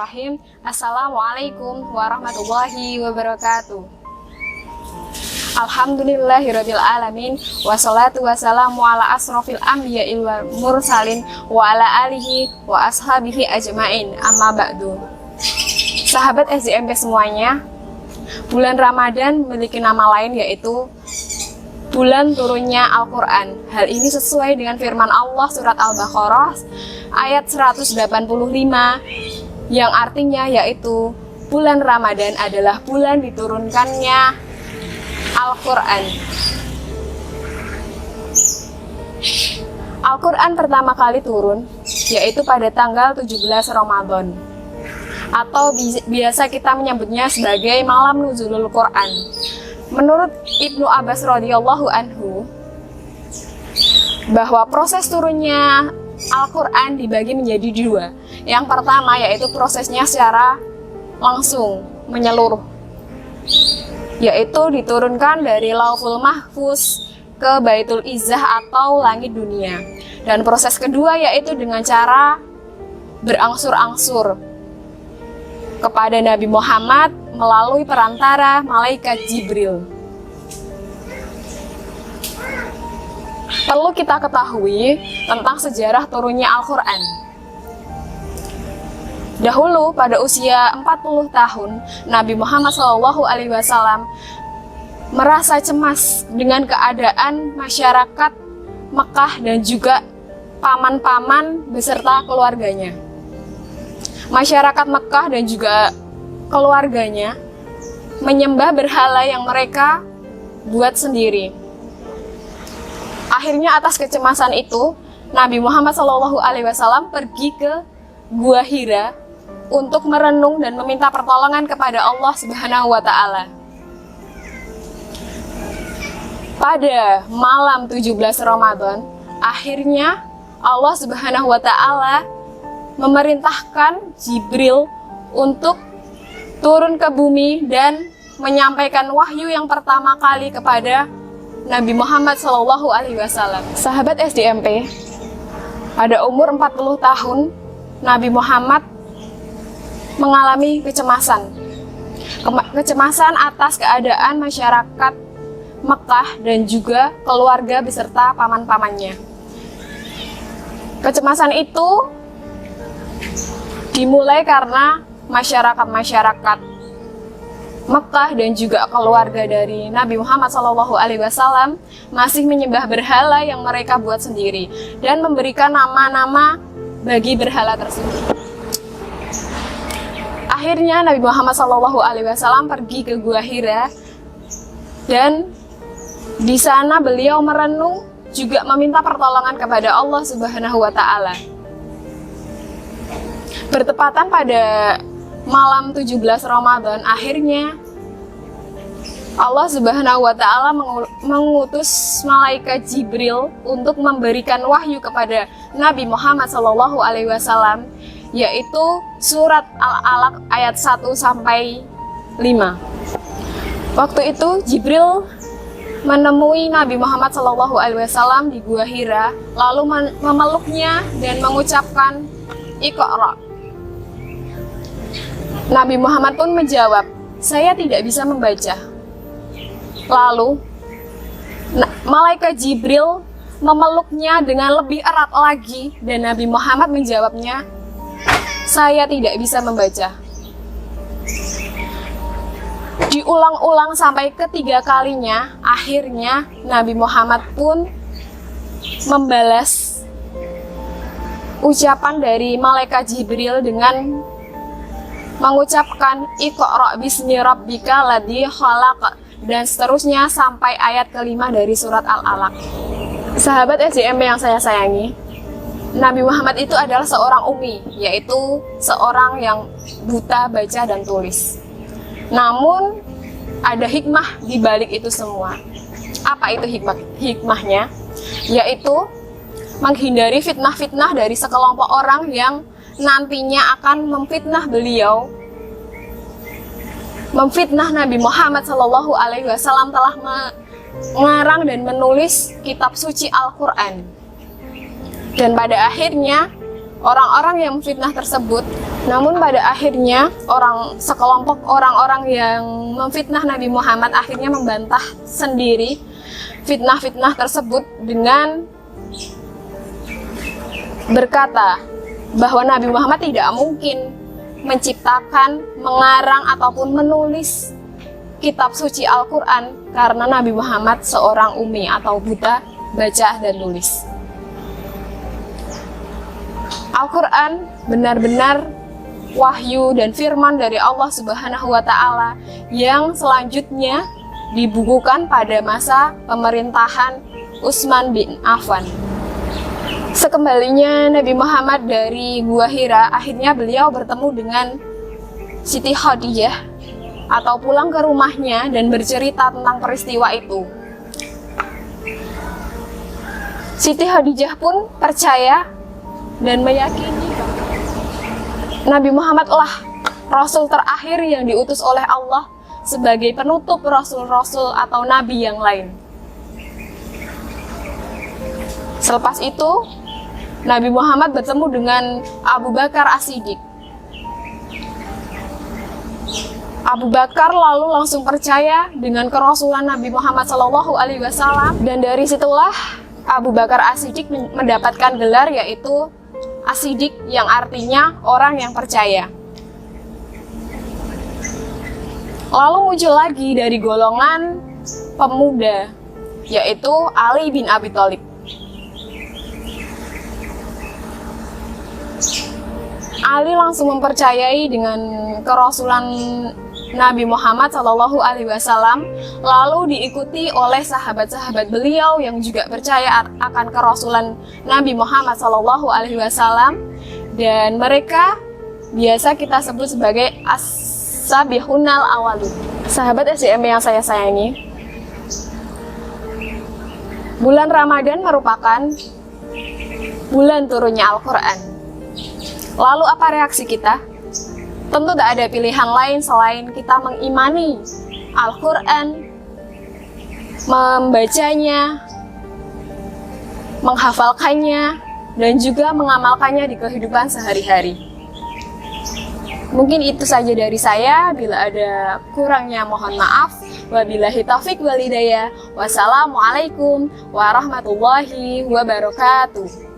Bismillahirrahmanirrahim. Assalamualaikum warahmatullahi wabarakatuh. Alhamdulillahirabbil alamin, wassalatu wassalamu ala asrofil anbiya'il wal mursalin wa ala alihi wa ashabihi ajmain. Amma ba'du. Sahabat SDMP semuanya, bulan Ramadan memiliki nama lain yaitu bulan turunnya Al-Quran. Hal ini sesuai dengan firman Allah surat Al-Baqarah ayat 185 yang artinya yaitu bulan Ramadan adalah bulan diturunkannya Al-Quran. Al-Quran pertama kali turun yaitu pada tanggal 17 Ramadan atau biasa kita menyebutnya sebagai malam nuzulul Quran. Menurut Ibnu Abbas radhiyallahu anhu, bahwa proses turunnya Al-Quran dibagi menjadi dua. Yang pertama yaitu prosesnya secara langsung menyeluruh, yaitu diturunkan dari Lauhul Mahfuz ke Baitul Izzah atau langit dunia. Dan proses kedua yaitu dengan cara berangsur-angsur kepada Nabi Muhammad melalui perantara malaikat Jibril. Perlu kita ketahui tentang sejarah turunnya Al-Quran. Dahulu pada usia 40 tahun, Nabi Muhammad SAW merasa cemas dengan keadaan masyarakat Mekah dan juga paman-paman beserta keluarganya. Masyarakat Mekah dan juga keluarganya menyembah berhala yang mereka buat sendiri. Akhirnya atas kecemasan itu, Nabi Muhammad SAW pergi ke Gua Hira untuk merenung dan meminta pertolongan kepada Allah Subhanahu wa Ta'ala. Pada malam 17 Ramadan, akhirnya Allah Subhanahu wa Ta'ala memerintahkan Jibril untuk turun ke bumi dan menyampaikan wahyu yang pertama kali kepada Nabi Muhammad SAW. Sahabat SDMP, pada umur 40 tahun, Nabi Muhammad mengalami kecemasan. Kecemasan atas keadaan masyarakat Mekah dan juga keluarga beserta paman-pamannya. Kecemasan itu dimulai karena masyarakat Mekah dan juga keluarga dari Nabi Muhammad SAW masih menyembah berhala yang mereka buat sendiri dan memberikan nama-nama bagi berhala tersebut. Akhirnya Nabi Muhammad SAW pergi ke Gua Hira dan di sana beliau merenung juga meminta pertolongan kepada Allah Subhanahu wa Ta'ala. Bertepatan pada malam 17 Ramadan, akhirnya Allah Subhanahu wa Ta'ala mengutus malaikat Jibril untuk memberikan wahyu kepada Nabi Muhammad SAW, yaitu surat Al-Alaq ayat 1-5. Waktu itu Jibril menemui Nabi Muhammad SAW di Gua Hira, lalu memeluknya dan mengucapkan Iqra. Nabi Muhammad pun menjawab, "Saya tidak bisa membaca." Lalu malaikat Jibril memeluknya dengan lebih erat lagi dan Nabi Muhammad menjawabnya, "Saya tidak bisa membaca." Diulang-ulang sampai ketiga kalinya, akhirnya Nabi Muhammad pun membalas ucapan dari malaikat Jibril dengan mengucapkan Iqra bismi rabbika ladzi khalaq dan seterusnya sampai ayat kelima dari surat Al-Alaq. Sahabat SDMP yang saya sayangi, Nabi Muhammad itu adalah seorang ummi, yaitu seorang yang buta baca dan tulis. Namun ada hikmah di balik itu semua. Apa itu hikmahnya? Yaitu menghindari fitnah-fitnah dari sekelompok orang yang nantinya akan memfitnah beliau, memfitnah Nabi Muhammad SAW telah mengarang dan menulis kitab suci Al-Quran. Dan pada akhirnya orang-orang yang memfitnah tersebut Namun pada akhirnya sekelompok orang-orang yang memfitnah Nabi Muhammad akhirnya membantah sendiri fitnah-fitnah tersebut dengan berkata bahwa Nabi Muhammad tidak mungkin menciptakan, mengarang, ataupun menulis kitab suci Al-Quran karena Nabi Muhammad seorang umi atau buta baca dan tulis. Al-Quran benar-benar wahyu dan firman dari Allah Subhanahu wa Ta'ala yang selanjutnya dibukukan pada masa pemerintahan Utsman bin Affan. Sekembalinya Nabi Muhammad dari Gua Hira, akhirnya beliau bertemu dengan Siti Khadijah atau pulang ke rumahnya dan bercerita tentang peristiwa itu. Siti Khadijah pun percaya dan meyakini Nabi Muhammad lah Rasul terakhir yang diutus oleh Allah sebagai penutup Rasul-Rasul atau Nabi yang lain. Selepas itu, Nabi Muhammad bertemu dengan Abu Bakar As-Siddiq. Abu Bakar lalu langsung percaya dengan kerasulan Nabi Muhammad SAW, dan dari situlah Abu Bakar As-Siddiq mendapatkan gelar yaitu As-Siddiq, yang artinya orang yang percaya. Lalu muncul lagi dari golongan pemuda, yaitu Ali bin Abi Thalib. Ali langsung mempercayai dengan kerasulan Nabi Muhammad SAW, lalu diikuti oleh sahabat-sahabat beliau yang juga percaya akan kerasulan Nabi Muhammad SAW, dan mereka biasa kita sebut sebagai as-sabihunal awalun. Sahabat SJMB yang saya sayangi, bulan Ramadan merupakan bulan turunnya Al-Quran. Lalu apa reaksi kita? Tentu tak ada pilihan lain selain kita mengimani Al-Quran, membacanya, menghafalkannya, dan juga mengamalkannya di kehidupan sehari-hari. Mungkin itu saja dari saya. Bila ada kurangnya mohon maaf. Wabillahi taufiq wal hidayah. Wassalamualaikum warahmatullahi wabarakatuh.